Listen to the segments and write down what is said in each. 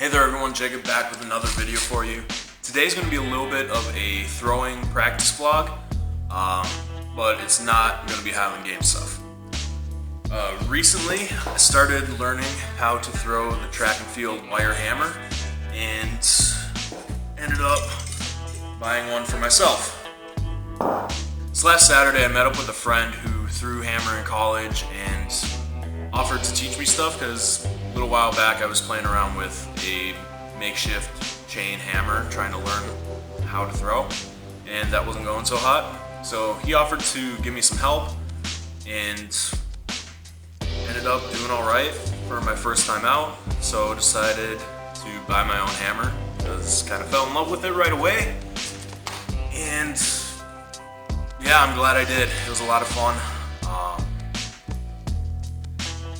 Hey there everyone, Jacob back with another video for you. Today's going to be a little bit of a throwing practice vlog, but it's not going to be Highland Game stuff. Recently, I started learning how to throw the track and field wire hammer and ended up buying one for myself. This last Saturday I met up with a friend who threw hammer in college and offered to teach me stuff because a little while back I was playing around with a makeshift chain hammer trying to learn how to throw, and that wasn't going so hot. So he offered to give me some help and ended up doing alright for my first time out. So decided to buy my own hammer because kind of fell in love with it right away. And yeah, I'm glad I did. It was a lot of fun.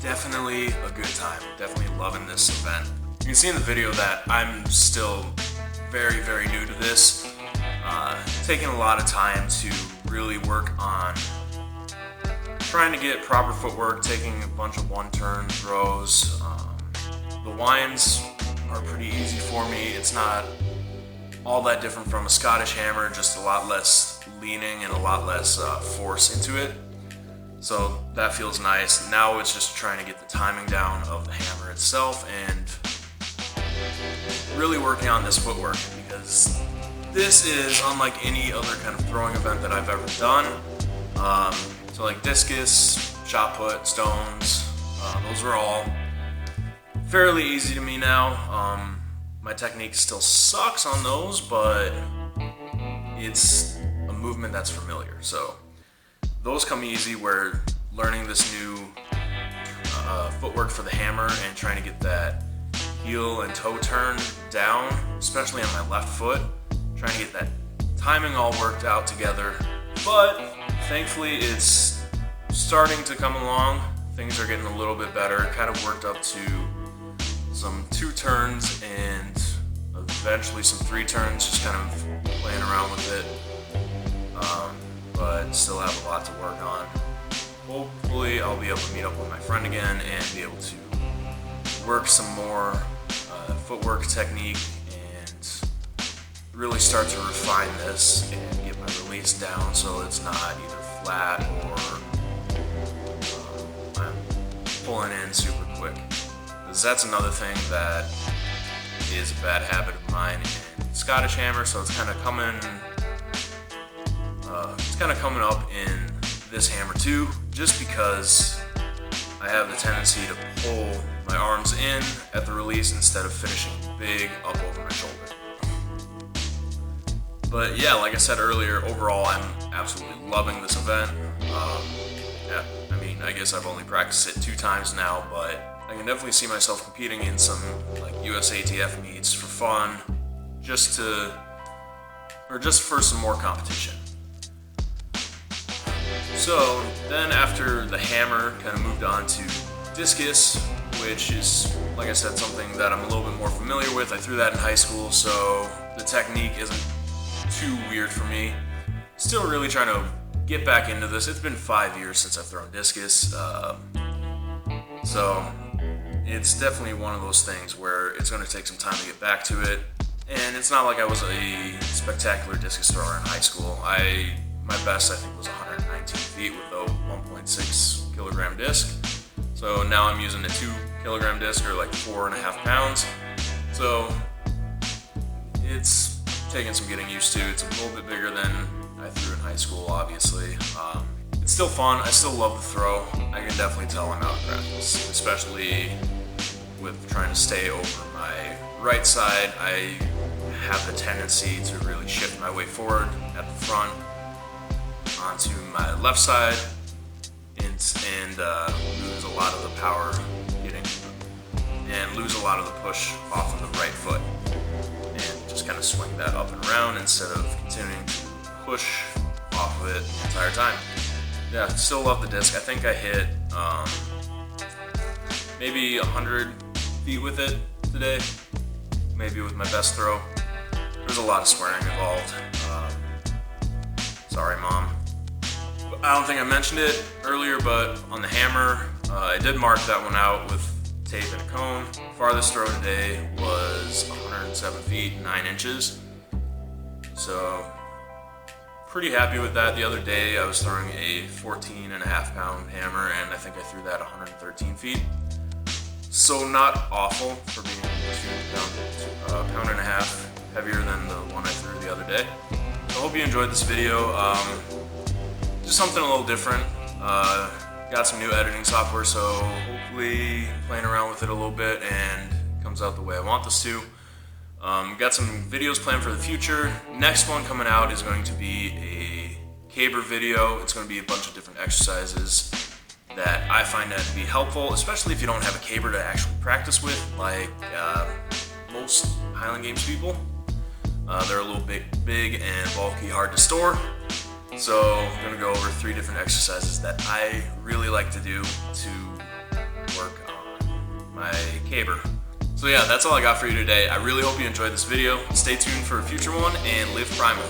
Definitely a good time. Definitely loving this event. You can see in the video that I'm still very, very new to this. Taking a lot of time to really work on trying to get proper footwork, taking a bunch of one-turn throws. The winds are pretty easy for me. It's not all that different from a Scottish hammer, just a lot less leaning and a lot less force into it. So that feels nice. Now it's just trying to get the timing down of the hammer itself and really working on this footwork, because this is unlike any other kind of throwing event that I've ever done. So like discus, shot put, stones, those are all fairly easy to me now. My technique still sucks on those, but it's a movement that's familiar. So those come easy, where learning this new footwork for the hammer and trying to get that heel and toe turn down, especially on my left foot, trying to get that timing all worked out together. But thankfully it's starting to come along. Things are getting a little bit better. Kind of worked up to some 2 turns and eventually some 3 turns, just kind of playing around with it. But still have a lot to work on. Hopefully I'll be able to meet up with my friend again and be able to work some more footwork technique and really start to refine this and get my release down so it's not either flat or I'm pulling in super quick. Because that's another thing that is a bad habit of mine in Scottish hammer, so it's kind of coming up in this hammer too, just because I have the tendency to pull my arms in at the release instead of finishing big up over my shoulder. But yeah, like I said earlier, overall I'm absolutely loving this event. Yeah, I mean, I guess I've only practiced it 2 times now, but I can definitely see myself competing in some like USATF meets for fun, just for some more competition. So then after the hammer, kind of moved on to discus, which is, like I said, something that I'm a little bit more familiar with. I threw that in high school, so the technique isn't too weird for me. Still really trying to get back into this. It's been 5 years since I've thrown discus, so it's definitely one of those things where it's going to take some time to get back to it. And it's not like I was a spectacular discus thrower in high school. My best, I think, was 119 feet with a 1.6 kilogram disc. So now I'm using a 2 kilogram disc, or like 4.5 pounds. So it's taking some getting used to. It's a little bit bigger than I threw in high school, obviously. It's still fun. I still love the throw. I can definitely tell I'm out of practice, especially with trying to stay over my right side. I have the tendency to really shift my way forward at the front onto my left side and lose a lot of the power and lose a lot of the push off of the right foot, and just kind of swing that up and around instead of continuing to push off of it the entire time. Yeah, still love the disc. I think I hit maybe 100 feet with it today, maybe with my best throw. There's a lot of swearing involved. Sorry, Mom. I don't think I mentioned it earlier, but on the hammer, I did mark that one out with tape and a cone farthest throw today was 107 feet, 9 inches. So pretty happy with that. The other day I was throwing a 14.5 pound hammer and I think I threw that 113 feet. So not awful for being a pound and a half heavier than the one I threw the other day. So I hope you enjoyed this video. Just something a little different. Got some new editing software, so hopefully playing around with it a little bit and it comes out the way I want this to. Got some videos planned for the future. Next one coming out is going to be a caber video. It's going to be a bunch of different exercises that I find that to be helpful, especially if you don't have a caber to actually practice with, like most Highland Games people. They're a little bit big and bulky, hard to store. So I'm going to go over 3 different exercises that I really like to do to work on my caber. So yeah, that's all I got for you today. I really hope you enjoyed this video. Stay tuned for a future one and live Primal.